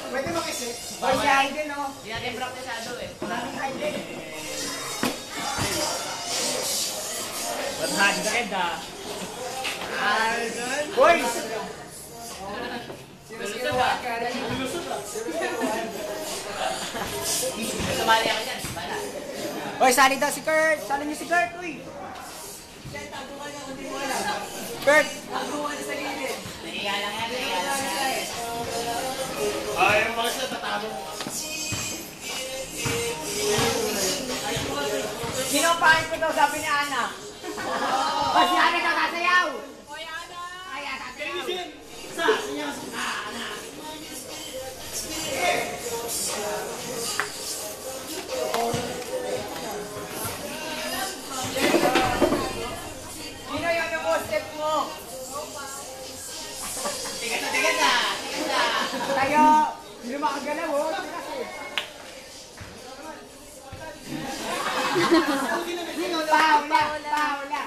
Pwede makisip. Boy, si Aiden, oh. Hindi natin praktisado eh. Maraming Aiden. 100 ah. Boy! Lulusog ah. Sumali ako dyan. Bala. Boy, sali daw si Kurt. Sali niyo si Kurt, uy. Kurt! Nahiya lang yan. Nahiya lang yan. Ay, yung mga sila tatalo. Sino ang pangit ko daw, sabi ni Ana? O, si Ana daw sasayaw! Hoy, Ana! Ay, sasayaw! Sino yung step mo? Tigas na, tigas na. Tigas na. Tayo! Hindi makagalaw, oh. Paula!